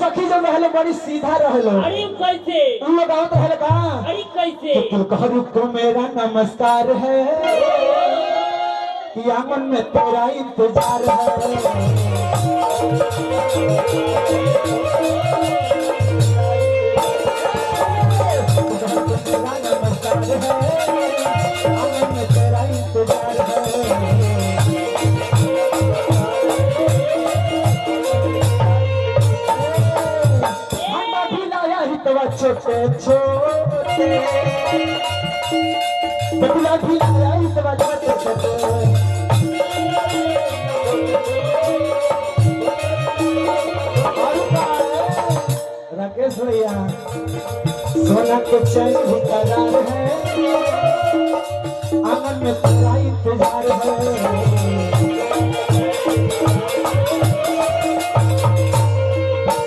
सखी जब रहले बड़ी सीधा रहलो। अरे कैसे उन लोग आवत रहले का? अरे कैसे तो कहू को मेरा नमस्कार है कि आंगन में तेरा इंतजार है। छोटे छोटे बबुला खिलाया इस बाजा छोटे राकेश भैया सोना के चैन भी करार है आंगन में तेरा इंतजार है।